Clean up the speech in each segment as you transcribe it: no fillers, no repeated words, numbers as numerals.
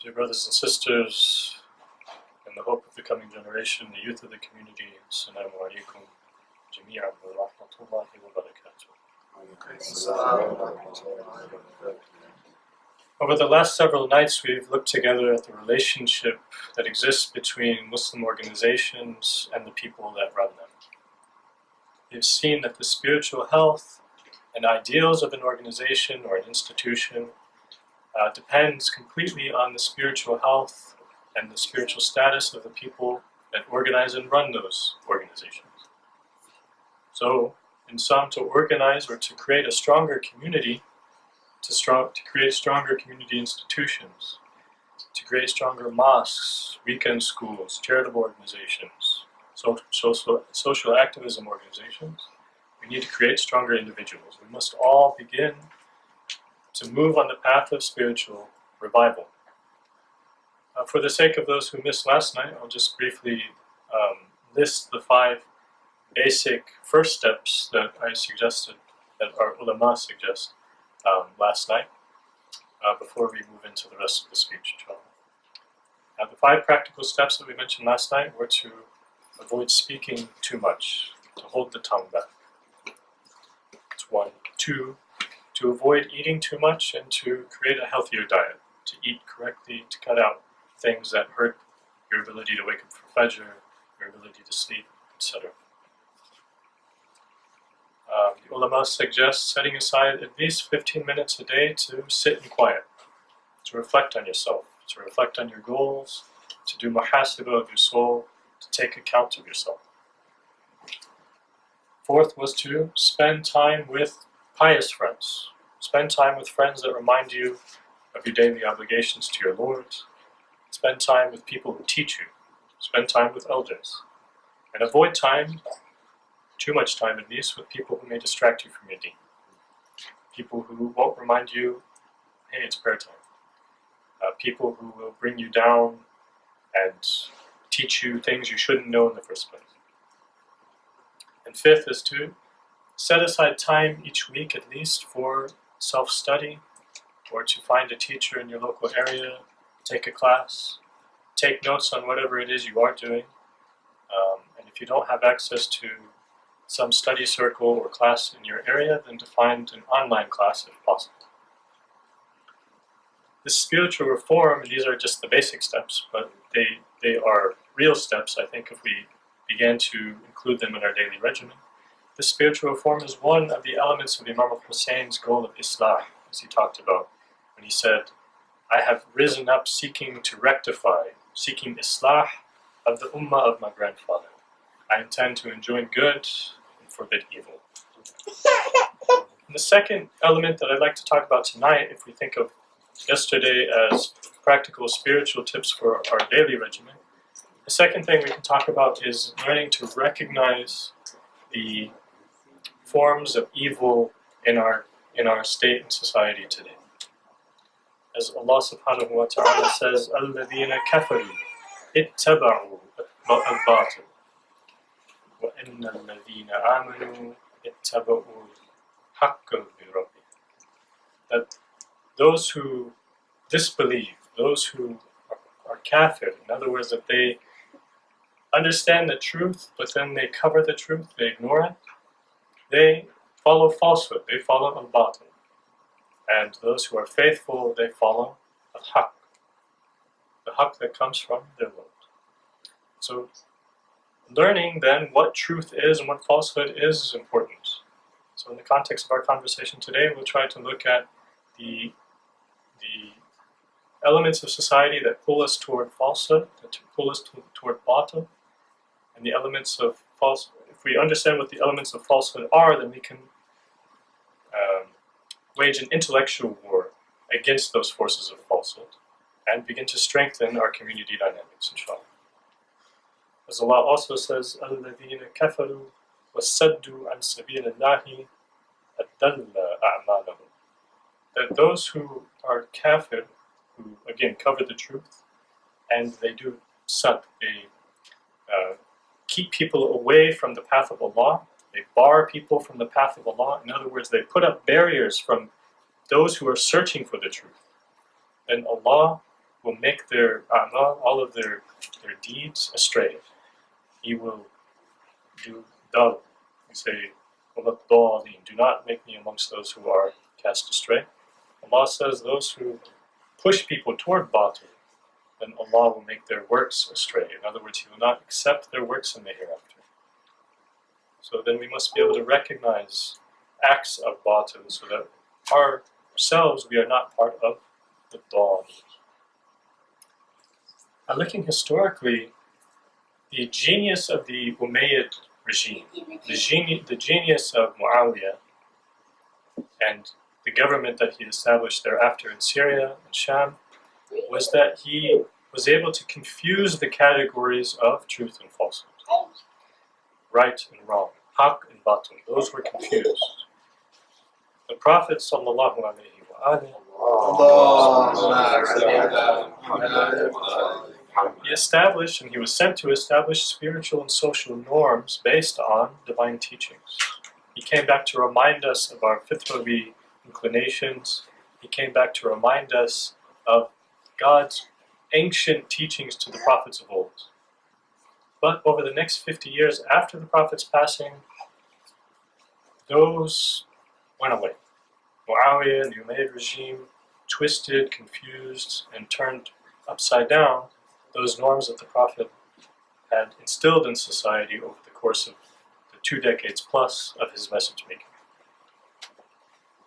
Dear brothers and sisters, in the hope of the coming generation, the youth of the community, Assalamu alaikum jami'an wa rahmatullahi wa barakatuh. Over the last several nights, we've looked together at the relationship that exists between Muslim organizations and the people that run them. We've seen that the spiritual health and ideals of an organization or an institution depends completely on the spiritual health and the spiritual status of the people that organize and run those organizations. So, in sum, to organize or to create a stronger community, to create stronger community institutions, to create stronger mosques, weekend schools, charitable organizations, social activism organizations, we need to create stronger individuals. We must all begin to move on the path of spiritual revival. For the sake of those who missed last night, I'll just briefly list the 5 basic first steps that I suggested, that our ulama suggest last night, before we move into the rest of the speech, inshallah. The 5 practical steps that we mentioned last night were to avoid speaking too much, to hold the tongue back. That's 1. 2, to avoid eating too much and to create a healthier diet, to eat correctly, to cut out things that hurt your ability to wake up for Fajr, your ability to sleep, etc. The ulama suggests setting aside at least 15 minutes a day to sit in quiet, to reflect on yourself, to reflect on your goals, to do muhasabah of your soul, to take account of yourself. 4th was to spend time with pious friends. Spend time with friends that remind you of your daily obligations to your Lord. Spend time with people who teach you. Spend time with elders. And avoid time, too much time at least, with people who may distract you from your deen. People who won't remind you, hey, it's prayer time. People who will bring you down and teach you things you shouldn't know in the first place. And 5th is to set aside time each week at least for self-study, or to find a teacher in your local area, take a class, take notes on whatever it is you are doing, and if you don't have access to some study circle or class in your area, then to find an online class if possible. This spiritual reform, these are just the basic steps, but they are real steps, I think, if we began to include them in our daily regimen. The spiritual reform is one of the elements of Imam al-Hussein's goal of Islah, as he talked about when he said, I have risen up seeking to rectify, seeking Islah of the Ummah of my grandfather. I intend to enjoin good and forbid evil. And the second element that I'd like to talk about tonight, if we think of yesterday as practical spiritual tips for our daily regimen, the second thing we can talk about is learning to recognize the forms of evil in our state and society today. As Allah subhanahu wa ta'ala says, الَّذِينَ كَفَرُوا اتَّبَعُوا الْبَاطِلَ وَإِنَّ الَّذِينَ آمَنُوا اتَّبَعُوا الْحَقَّ بِرَبِّهِمْ. That those who disbelieve, those who are kafir, in other words, that they understand the truth, but then they cover the truth, they ignore it, they follow falsehood, they follow al-batil. And those who are faithful, they follow al-haq, the haq that comes from their Lord. So, learning then what truth is and what falsehood is important. So in the context of our conversation today, we'll try to look at the elements of society that pull us toward falsehood, that pull us toward batil, and the elements of falsehood. If we understand what the elements of falsehood are, then we can wage an intellectual war against those forces of falsehood and begin to strengthen our community dynamics, inshallah. As Allah also says, الَّذِينَ كَفَرُوا وَصَدُّوا عَنْ سَبِيلِ اللَّهِ أَضَلَّ أَعْمَالَهُم. That those who are kafir, who again cover the truth, and they do sad, they keep people away from the path of Allah, they bar people from the path of Allah. In other words, they put up barriers from those who are searching for the truth. Then Allah will make their all of their deeds astray. He will do dal. We say, do not make me amongst those who are cast astray. Allah says those who push people toward batil, then Allah will make their works astray. In other words, He will not accept their works in the hereafter. So then we must be able to recognize acts of batil so that ourselves, we are not part of the dal. And looking historically, the genius of the Umayyad regime, the genius of Muawiyah, and the government that he established thereafter in Syria and Sham, was that he was able to confuse the categories of truth and falsehood, right and wrong, haq and batil. Those were confused. The Prophet sallallahu alaihi wasallam, he established, and he was sent to establish, spiritual and social norms based on divine teachings. He came back to remind us of our fitrawi inclinations. He came back to remind us of God's ancient teachings to the prophets of old. But over the next 50 years after the prophet's passing, those went away. Muawiyah and the Umayyad regime twisted, confused, and turned upside down those norms that the Prophet had instilled in society over the course of the 2 decades plus of his message making.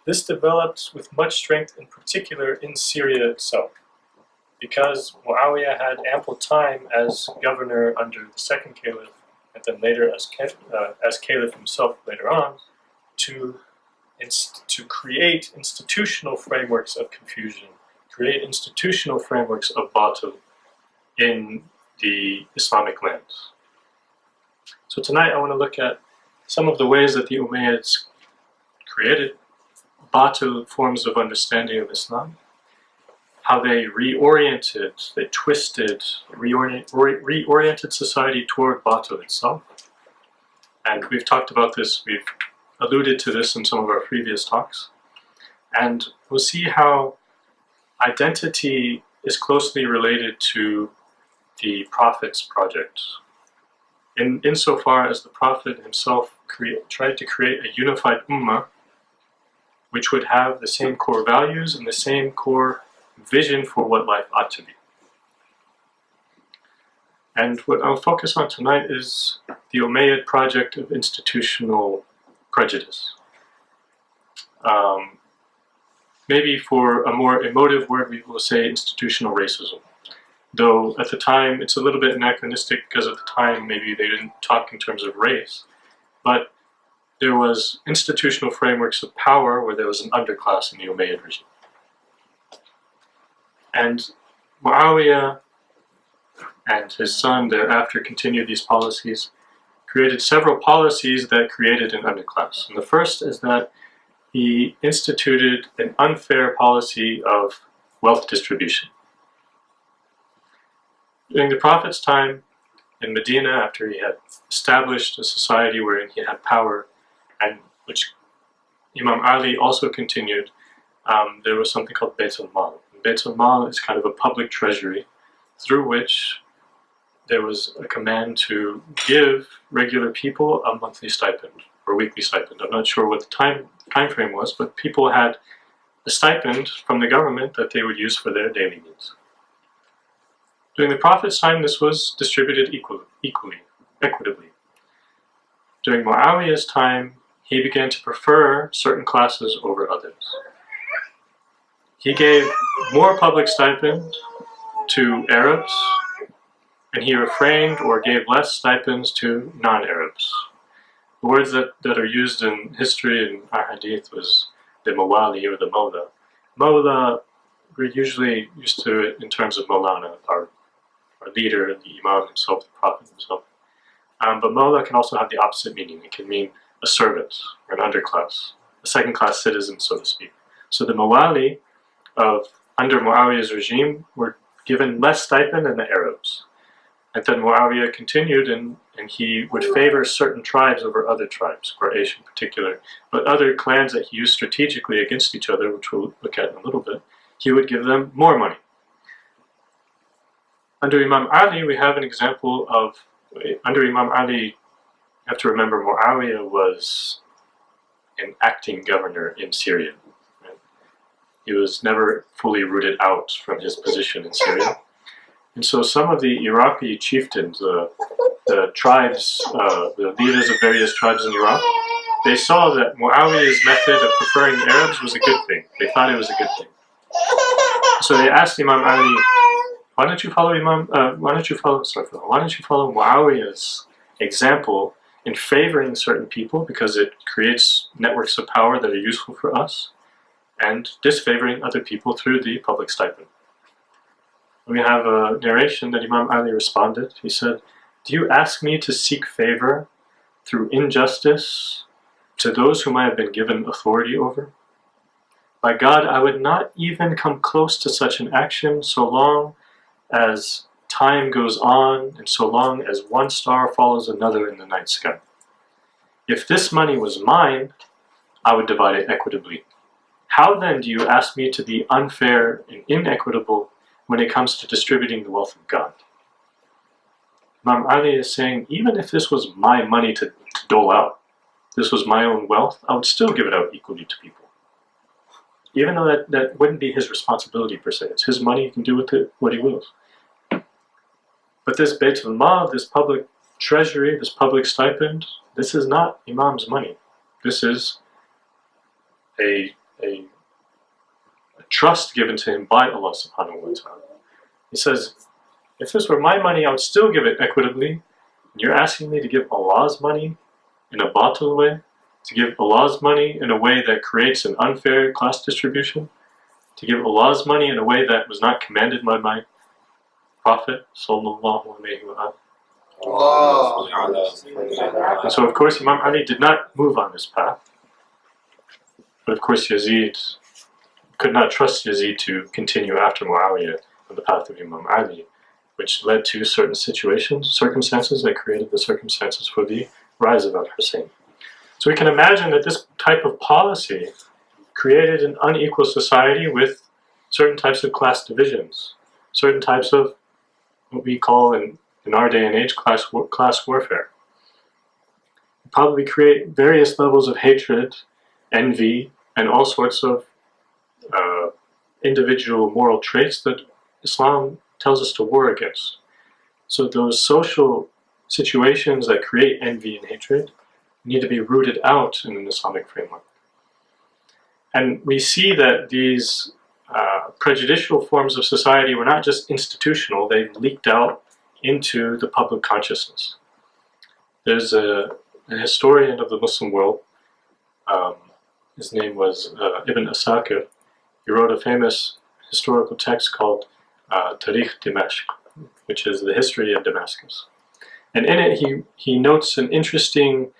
This developed with much strength, in particular in Syria itself, because Muawiyah had ample time as governor under the second caliph, and then later as caliph himself later on, to create institutional frameworks of confusion, create institutional frameworks of batil in the Islamic lands. So tonight I want to look at some of the ways that the Umayyads created batil forms of understanding of Islam, how they reoriented, they twisted, reoriented society toward batil itself. And we've talked about this, we've alluded to this in some of our previous talks. And we'll see how identity is closely related to the Prophet's project. Insofar as the Prophet himself tried to create a unified ummah which would have the same core values and the same core vision for what life ought to be. And what I'll focus on tonight is the Umayyad project of institutional prejudice. Maybe for a more emotive word, we will say institutional racism. Though at the time, it's a little bit anachronistic because at the time, maybe they didn't talk in terms of race. But there was institutional frameworks of power where there was an underclass in the Umayyad regime. And Muawiyah and his son thereafter continued these policies, created several policies that created an underclass. And the first is that he instituted an unfair policy of wealth distribution. During the Prophet's time in Medina, after he had established a society wherein he had power, and which Imam Ali also continued, there was something called Bayt al-Mal. Bayt al-Mal is kind of a public treasury through which there was a command to give regular people a monthly stipend or weekly stipend. I'm not sure what the time frame was, but people had a stipend from the government that they would use for their daily needs. During the Prophet's time, this was distributed equitably. During Muawiyah's time, he began to prefer certain classes over others. He gave more public stipend to Arabs, and he refrained or gave less stipends to non-Arabs. The words that are used in history and our hadith was the mawali or the mawla. Mawla, we're usually used to it in terms of Maulana, our leader, the Imam himself, the Prophet himself. But mawla can also have the opposite meaning. It can mean a servant or an underclass, a second-class citizen, so to speak. So the mawali under Muawiyah's regime were given less stipend than the Arabs. And then Muawiyah continued, and he would favor certain tribes over other tribes, Quraysh in particular, but other clans that he used strategically against each other, which we'll look at in a little bit, he would give them more money. Under Imam Ali, we have an example of, under Imam Ali, you have to remember Muawiyah was an acting governor in Syria. Right? He was never fully rooted out from his position in Syria. And so some of the Iraqi chieftains, the tribes, the leaders of various tribes in Iraq, they saw that Muawiyah's method of preferring the Arabs was a good thing. They thought it was a good thing. So they asked Imam Ali, why don't you follow Muawiyah's example in favoring certain people because it creates networks of power that are useful for us, and disfavoring other people through the public stipend. We have a narration that Imam Ali responded. He said, "Do you ask me to seek favor through injustice to those whom I have been given authority over? By God, I would not even come close to such an action so long as time goes on and so long as one star follows another in the night sky. If this money was mine, I would divide it equitably. How then do you ask me to be unfair and inequitable when it comes to distributing the wealth of God?" Imam Ali is saying, even if this was my money to dole out, this was my own wealth, I would still give it out equally to people. Even though that wouldn't be his responsibility per se. It's his money, he can do with it what he wills. But this Bayt al-Mal, this public treasury, this public stipend, this is not Imam's money. This is a trust given to him by Allah subhanahu wa ta'ala. He says, if this were my money, I would still give it equitably. And you're asking me to give Allah's money in a batil way, to give Allah's money in a way that creates an unfair class distribution, to give Allah's money in a way that was not commanded by my Prophet sallallahu alaihi wa sallam. And so of course Imam Ali did not move on this path. But of course Yazid could not trust Yazid to continue after Muawiyah on the path of Imam Ali, which led to certain circumstances that created the circumstances for the rise of al-Hussein. So we can imagine that this type of policy created an unequal society with certain types of class divisions, certain types of what we call in our day and age class warfare. Probably create various levels of hatred, envy, and all sorts of individual moral traits that Islam tells us to war against. So those social situations that create envy and hatred need to be rooted out in an Islamic framework. And we see that these prejudicial forms of society were not just institutional, they've leaked out into the public consciousness. There's a historian of the Muslim world, his name was Ibn Asakir. He wrote a famous historical text called Tarikh Dimashq, which is the history of Damascus. And in it he notes an interesting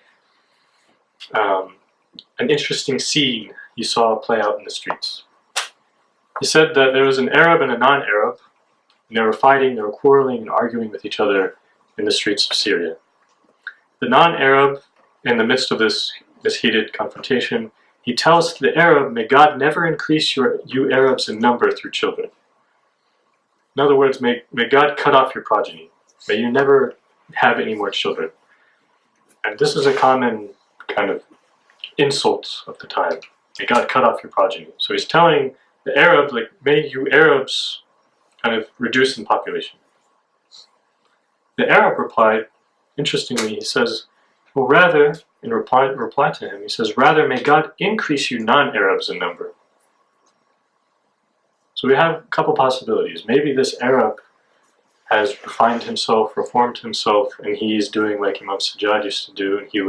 scene he saw play out in the streets. He said that there was an Arab and a non-Arab, and they were fighting, they were quarreling and arguing with each other in the streets of Syria. The non-Arab, in the midst of this heated confrontation, he tells the Arab, "May God never increase you Arabs in number through children." In other words, may God cut off your progeny. May you never have any more children. And this is a common kind of insult of the time. May God cut off your progeny. So he's telling the Arabs, like, may you Arabs kind of reduce in population. The Arab replied, interestingly, he says, well, rather, in reply to him, he says, rather, may God increase you non-Arabs in number. So we have a couple possibilities. Maybe this Arab has refined himself, reformed himself, and he's doing like Imam Sajjad used to do, and he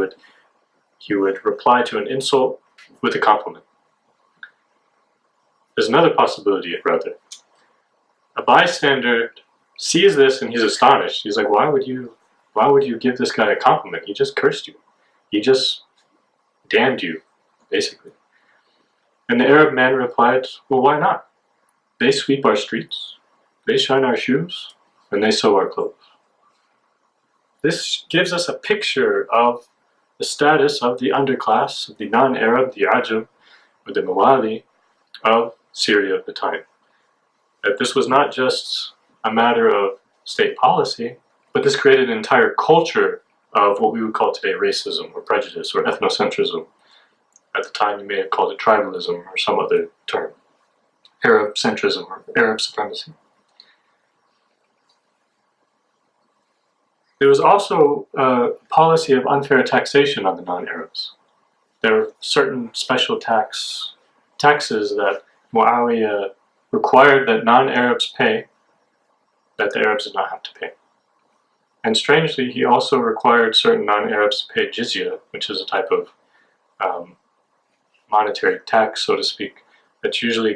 would reply to an insult with a compliment. There's another possibility, rather. A bystander sees this and he's astonished. He's like, why would you give this guy a compliment? He just cursed you. He just damned you, basically. And the Arab man replied, well, why not? They sweep our streets, they shine our shoes, and they sew our clothes. This gives us a picture of the status of the underclass, of the non-Arab, the Ajam, or the Mawali of Syria at the time. That this was not just a matter of state policy, but this created an entire culture of what we would call today racism or prejudice or ethnocentrism. At the time, you may have called it tribalism or some other term. Arab centrism or Arab supremacy. There was also a policy of unfair taxation on the non-Arabs. There were certain special taxes that Muawiyah required that non-Arabs pay, that the Arabs did not have to pay. And strangely, he also required certain non-Arabs to pay jizya, which is a type of monetary tax, so to speak, that's usually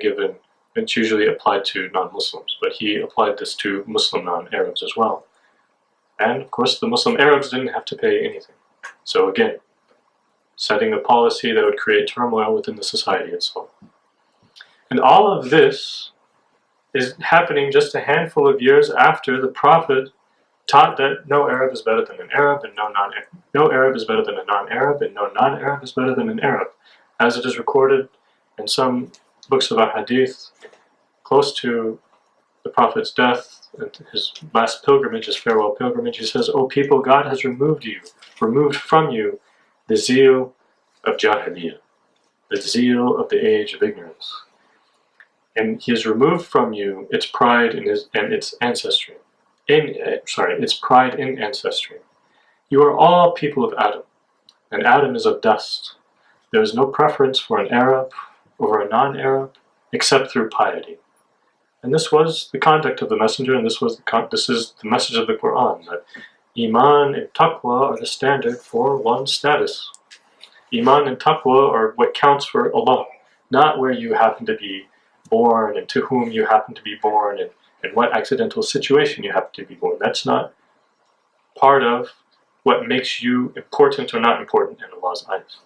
applied to non-Muslims, but he applied this to Muslim non-Arabs as well. And of course, the Muslim Arabs didn't have to pay anything. So again, setting a policy that would create turmoil within the society itself. And all of this is happening just a handful of years after the Prophet taught that no Arab is better than an Arab, and no Arab is better than a non-Arab, and no non-Arab is better than an Arab, as it is recorded in some books of Hadith, close to the Prophet's death, his last pilgrimage, his farewell pilgrimage. He says, "O people, God has removed from you the zeal of Jahiliyyah, the zeal of the age of ignorance. And He has removed from you its pride in its ancestry. Its pride in ancestry. You are all people of Adam, and Adam is of dust. There is no preference for an Arab over a non-Arab, except through piety." And this was the conduct of the Messenger, and this is the message of the Quran, that Iman and Taqwa are the standard for one's status. Iman and Taqwa are what counts for Allah, not where you happen to be born and to whom you happen to be born and what accidental situation you happen to be born. That's not part of what makes you important or not important in Allah's eyes.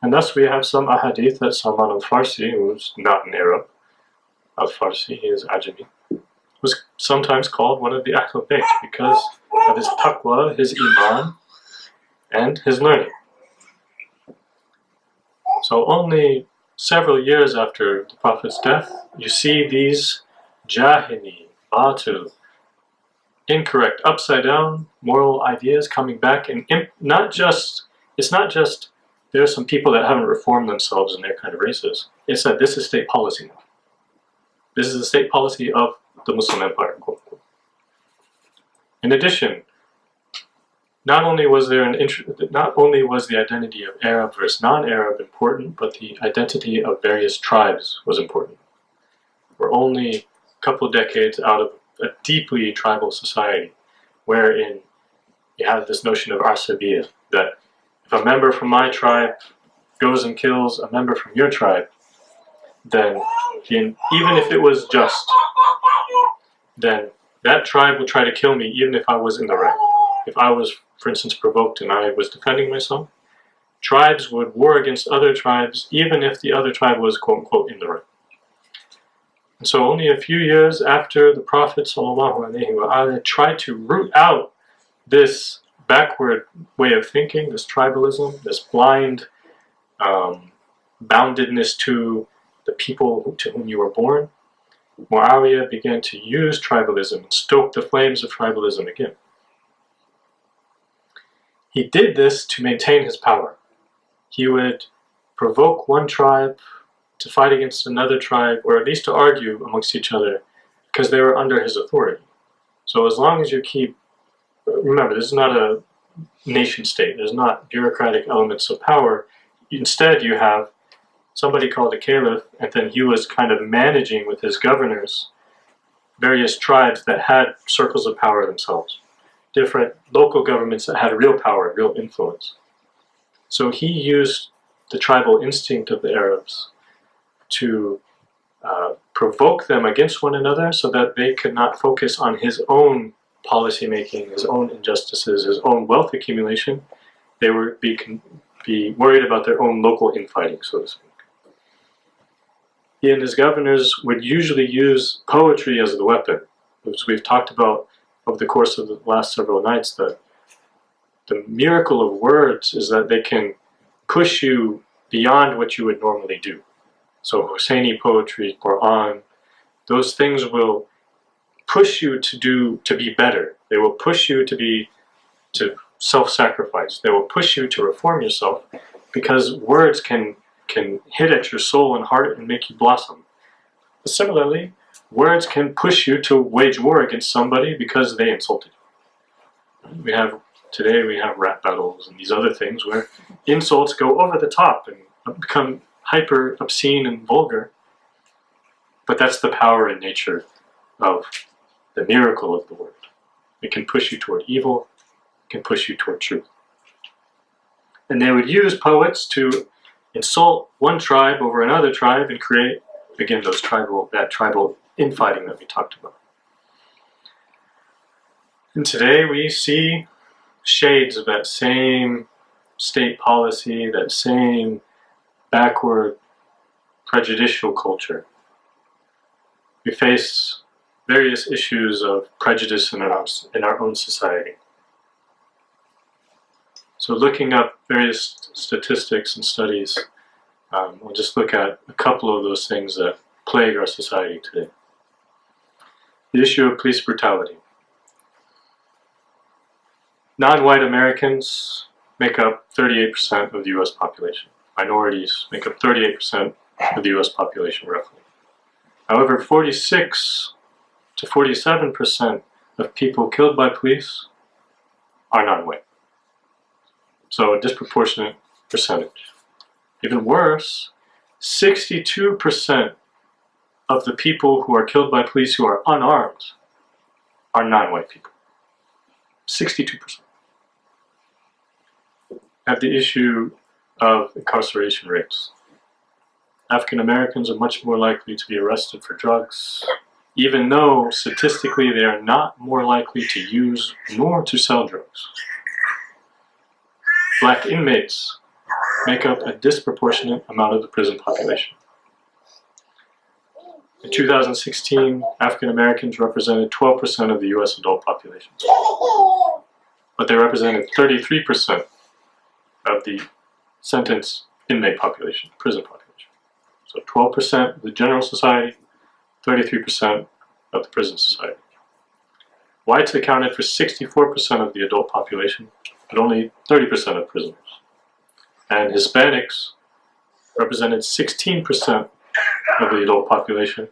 And thus we have some ahadith that Salman al-Farsi, who's not an Arab, al-Farsi, he is Ajami, was sometimes called one of the Ahlul Bayt because of his taqwa, his iman, and his learning. So only several years after the Prophet's death, you see these jahili, batil, incorrect, upside down moral ideas coming back, and it's not just there are some people that haven't reformed themselves and they're kind of racist. It's that this is state policy now. This is the state policy of the Muslim Empire. In addition, not only was the identity of Arab versus non-Arab important, but the identity of various tribes was important. We're only a couple decades out of a deeply tribal society, wherein you have this notion of asabiyah, that if a member from my tribe goes and kills a member from your tribe, then even if it was just, then that tribe would try to kill me even if I was in the right. If I was, for instance, provoked and I was defending myself, tribes would war against other tribes even if the other tribe was quote-unquote in the right. And so only a few years after the Prophet ﷺ tried to root out this backward way of thinking, this tribalism, this blind boundedness to the people to whom you were born, Muawiyah began to use tribalism and stoke the flames of tribalism again. He did this to maintain his power. He would provoke one tribe to fight against another tribe, or at least to argue amongst each other, because they were under his authority. So as long as you keep, remember, this is not a nation state, there's not bureaucratic elements of power. Instead, you have somebody called a caliph, and then he was kind of managing with his governors various tribes that had circles of power themselves, different local governments that had real power, real influence. So he used the tribal instinct of the Arabs to provoke them against one another so that they could not focus on his own policy making, his own injustices, his own wealth accumulation. They would be worried about their own local infighting, so to speak. He and his governors would usually use poetry as the weapon, which we've talked about over the course of the last several nights, that the miracle of words is that they can push you beyond what you would normally do. So Husseini poetry, Quran, those things will push you to be better. They will push you to self-sacrifice. They will push you to reform yourself, because words can hit at your soul and heart and make you blossom. But similarly, words can push you to wage war against somebody because they insulted you. Today we have rap battles and these other things where insults go over the top and become hyper obscene and vulgar. But that's the power and nature of the miracle of the word. It can push you toward evil, it can push you toward truth. And they would use poets to insult one tribe over another tribe and create, again, that tribal infighting that we talked about. And today we see shades of that same state policy, that same backward, prejudicial culture. We face various issues of prejudice in our own society. So looking up various statistics and studies, we'll just look at a couple of those things that plague our society today. The issue of police brutality. Non-white Americans make up 38% of the US population. Minorities make up 38% of the US population, roughly. However, 46 to 47% of people killed by police are non-white. So a disproportionate percentage. Even worse, 62% of the people who are killed by police who are unarmed are non-white people. 62%. At the issue of incarceration rates. African Americans are much more likely to be arrested for drugs, even though statistically they are not more likely to use nor to sell drugs. Black inmates make up a disproportionate amount of the prison population. In 2016, African Americans represented 12% of the US adult population, but they represented 33% of the sentenced inmate population, prison population. So 12% of the general society, 33% of the prison society. Whites accounted for 64% of the adult population, but only 30% of prisoners. And Hispanics represented 16% of the adult population,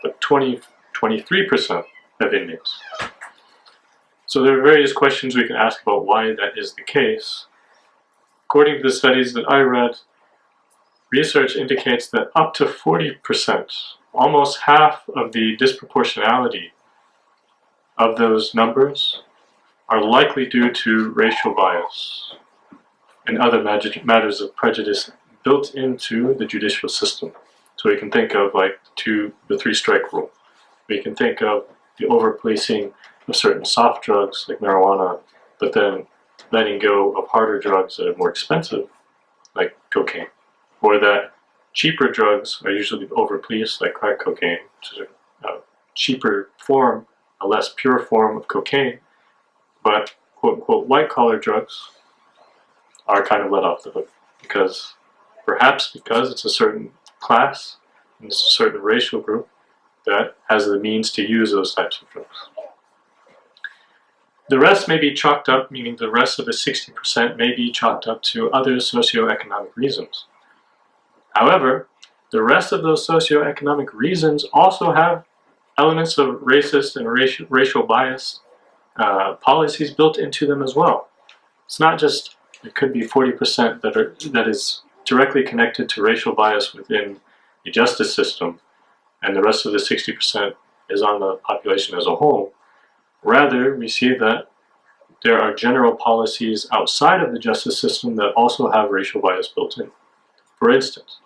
but 23% of inmates. So there are various questions we can ask about why that is the case. According to the studies that I read, research indicates that up to 40%, almost half of the disproportionality of those numbers, are likely due to racial bias and other matters of prejudice built into the judicial system. So we can think of like the three-strike rule. We can think of the over-policing of certain soft drugs like marijuana, but then letting go of harder drugs that are more expensive, like cocaine. Or that cheaper drugs are usually over-policed, like crack cocaine, which is a cheaper form, a less pure form of cocaine, but quote-unquote white-collar drugs are kind of let off the hook, perhaps because it's a certain class and it's a certain racial group that has the means to use those types of drugs. The rest may be chalked up, meaning the rest of the 60% may be chalked up to other socioeconomic reasons. However, the rest of those socioeconomic reasons also have elements of racist and racial bias policies built into them as well. It's not just, it could be 40% that is directly connected to racial bias within the justice system, and the rest of the 60% is on the population as a whole. Rather, we see that there are general policies outside of the justice system that also have racial bias built in. For instance,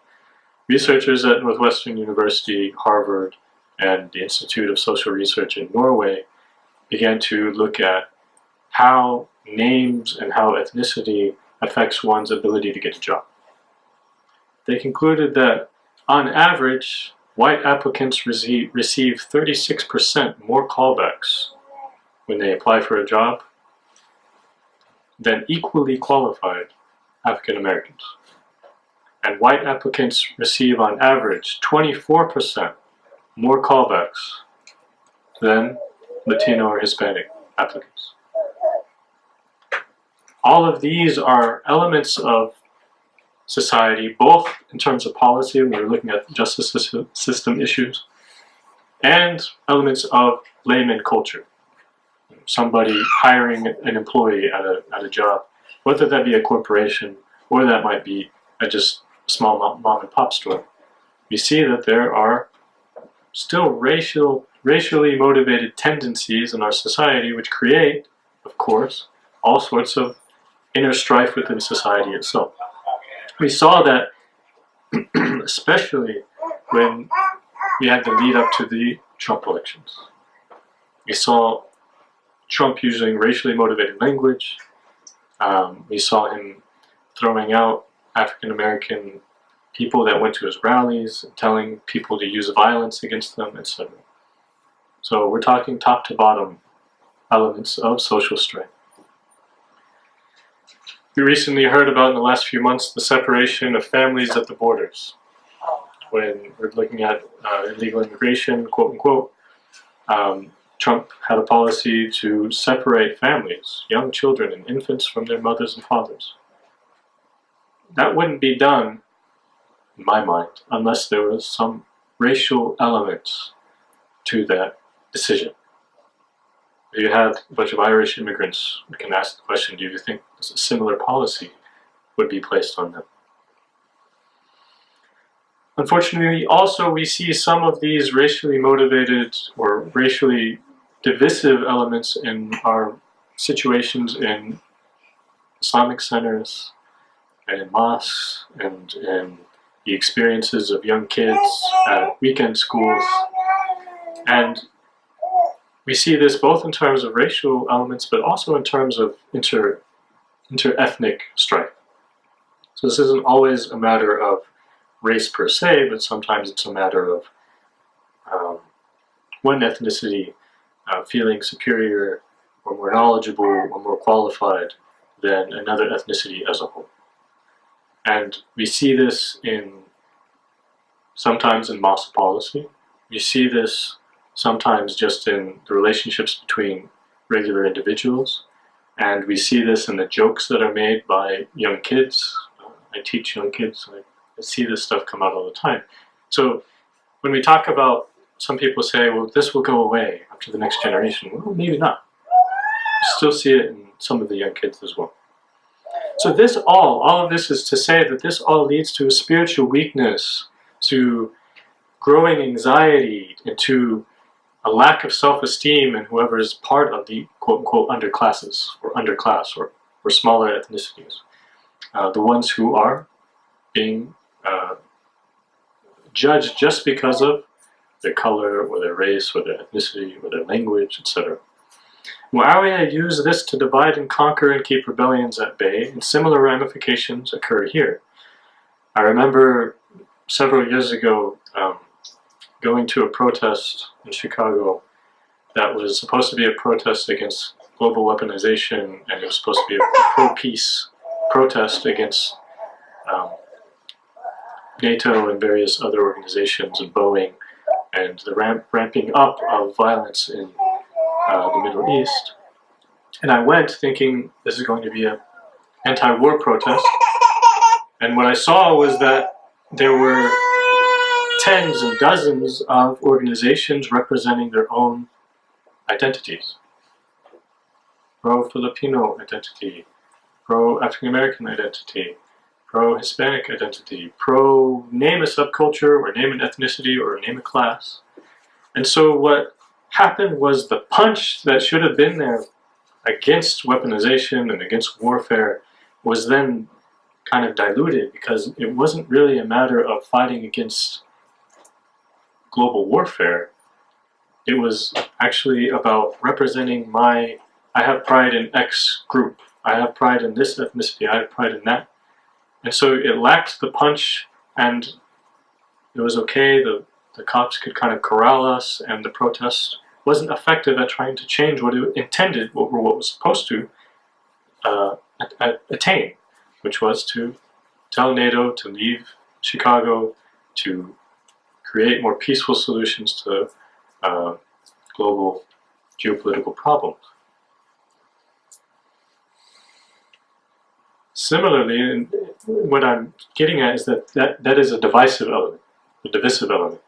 researchers at Northwestern University, Harvard, and the Institute of Social Research in Norway began to look at how names and how ethnicity affects one's ability to get a job. They concluded that, on average, white applicants receive 36% more callbacks when they apply for a job than equally qualified African Americans. And white applicants receive on average 24% more callbacks than Latino or Hispanic applicants. All of these are elements of society, both in terms of policy, when we're looking at justice system issues, and elements of layman culture. Somebody hiring an employee at a job, whether that be a corporation or that might be just a small mom and pop store. We see that there are still racially motivated tendencies in our society which create, of course, all sorts of inner strife within society itself. We saw that especially when we had the lead up to the Trump elections. We saw Trump using racially motivated language. We saw him throwing out African American people that went to his rallies, and telling people to use violence against them, etc. So we're talking top to bottom elements of social strife. We recently heard about, in the last few months, the separation of families at the borders. When we're looking at illegal immigration, quote unquote, Trump had a policy to separate families, young children and infants, from their mothers and fathers. That wouldn't be done, in my mind, unless there was some racial element to that decision. If you had a bunch of Irish immigrants, we can ask the question, do you think a similar policy would be placed on them? Unfortunately, also we see some of these racially motivated or racially divisive elements in our situations in Islamic centers and in mosques and in the experiences of young kids at weekend schools. And we see this both in terms of racial elements, but also in terms of inter-ethnic strife. So this isn't always a matter of race per se, but sometimes it's a matter of one ethnicity feeling superior or more knowledgeable or more qualified than another ethnicity as a whole. And we see this sometimes in mosque policy. We see this sometimes just in the relationships between regular individuals. And we see this in the jokes that are made by young kids. I teach young kids, so I see this stuff come out all the time. So when we talk about, some people say, well, this will go away after the next generation. Well, maybe not. You still see it in some of the young kids as well. So this all of this is to say that this all leads to a spiritual weakness, to growing anxiety, and to a lack of self-esteem in whoever is part of the quote-unquote underclasses, or underclass, or smaller ethnicities. The ones who are being judged just because of their color, or their race, or their ethnicity, or their language, etc. Muawiyah used this to divide and conquer and keep rebellions at bay, and similar ramifications occur here. I remember several years ago going to a protest in Chicago that was supposed to be a protest against global weaponization, and it was supposed to be a pro-peace protest against NATO and various other organizations, and Boeing, and the ramping up of violence in the Middle East. And I went thinking this is going to be an anti-war protest, and what I saw was that there were tens and dozens of organizations representing their own identities. Pro-Filipino identity, pro-African American identity, pro-Hispanic identity, pro-name a subculture, or name an ethnicity, or name a class. And so what happened was the punch that should have been there against weaponization and against warfare was then kind of diluted, because it wasn't really a matter of fighting against global warfare. It was actually about representing I have pride in X group, I have pride in this ethnicity, I have pride in that. And so it lacked the punch, and it was okay, the cops could kind of corral us, and the protest wasn't effective at trying to change what it intended, what was supposed to attain, which was to tell NATO to leave Chicago, to create more peaceful solutions to global geopolitical problems. Similarly, what I'm getting at is that is a divisive element, a divisive element.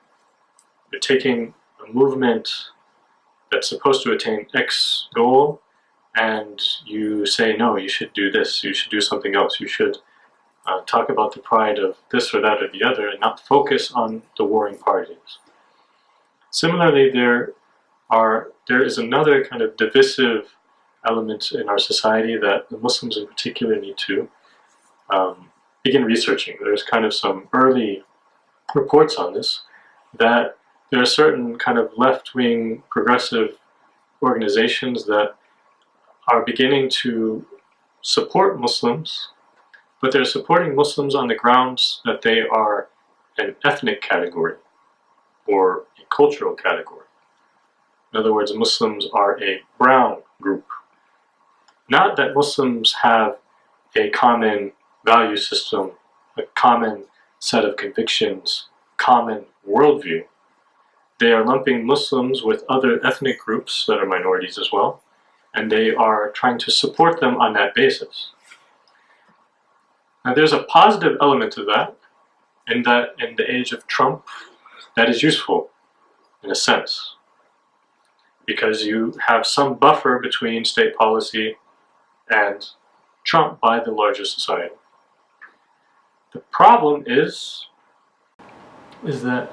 You're taking a movement that's supposed to attain X goal, and you say, no, you should do this, you should do something else, you should talk about the pride of this or that or the other, and not focus on the warring parties. Similarly, there is another kind of divisive element in our society that the Muslims in particular need to begin researching. There's kind of some early reports on this, that there are certain kind of left-wing progressive organizations that are beginning to support Muslims, but they're supporting Muslims on the grounds that they are an ethnic category or a cultural category. In other words, Muslims are a brown group. Not that Muslims have a common value system, a common set of convictions, common worldview. They are lumping Muslims with other ethnic groups that are minorities as well, and they are trying to support them on that basis. Now there's a positive element to that, in the age of Trump, that is useful, in a sense, because you have some buffer between state policy and Trump by the larger society. The problem is that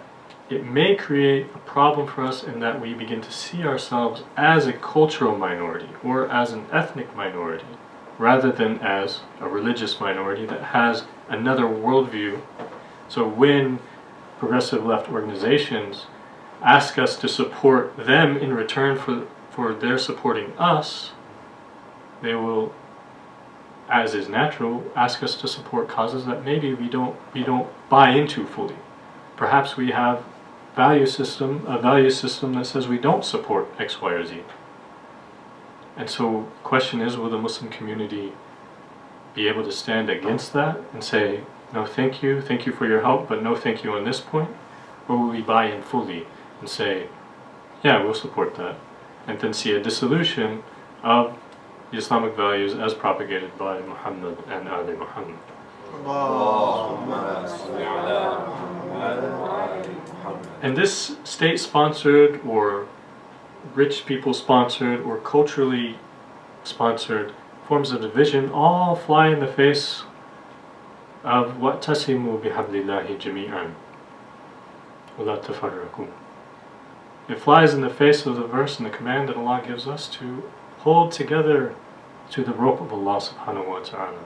it may create a problem for us in that we begin to see ourselves as a cultural minority or as an ethnic minority rather than as a religious minority that has another worldview. So when progressive left organizations ask us to support them in return for their supporting us, they will, as is natural, ask us to support causes that maybe we don't buy into fully. Perhaps we have a value system that says we don't support X, Y, or Z. And so the question is, will the Muslim community be able to stand against that and say, no thank you for your help, but no thank you on this point? Or will we buy in fully and say, yeah, we'll support that, and then see a dissolution of the Islamic values as propagated by Muhammad and Ali Muhammad? And this state-sponsored or rich people-sponsored or culturally sponsored forms of division all fly in the face of وَاعْتَصِمُوا بِحَبْلِ اللَّهِ جَمِيعًا وَلَا تَفَرَّقُوا. It flies in the face of the verse and the command that Allah gives us to hold together to the rope of Allah subhanahu wa ta'ala.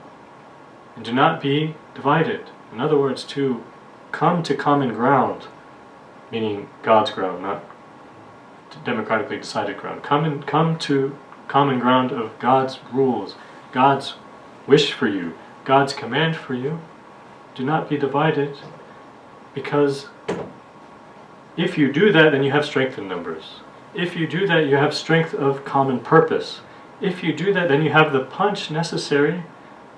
And do not be divided. In other words, to come to common ground, meaning God's ground, not democratically decided ground. Come to common ground of God's rules, God's wish for you, God's command for you. Do not be divided, because if you do that, then you have strength in numbers. If you do that, you have strength of common purpose. If you do that, then you have the punch necessary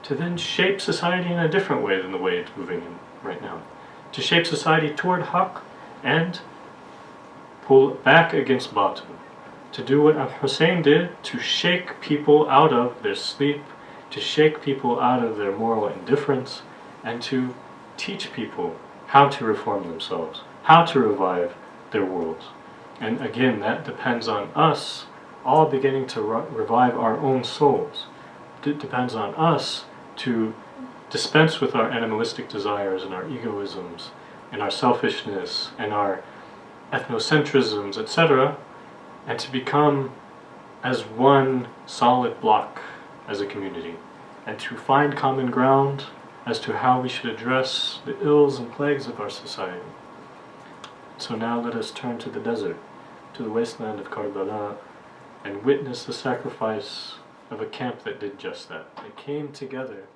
to then shape society in a different way than the way it's moving in right now. To shape society toward haqq and pull back against batil. To do what Al-Hussein did, to shake people out of their sleep, to shake people out of their moral indifference, and to teach people how to reform themselves, how to revive their worlds. And again, that depends on us all beginning to revive our own souls. It depends on us to dispense with our animalistic desires and our egoisms and our selfishness and our ethnocentrisms, etc., and to become as one solid block as a community, and to find common ground as to how we should address the ills and plagues of our society. So now let us turn to the desert, to the wasteland of Karbala, and witness the sacrifice of a camp that did just that. They came together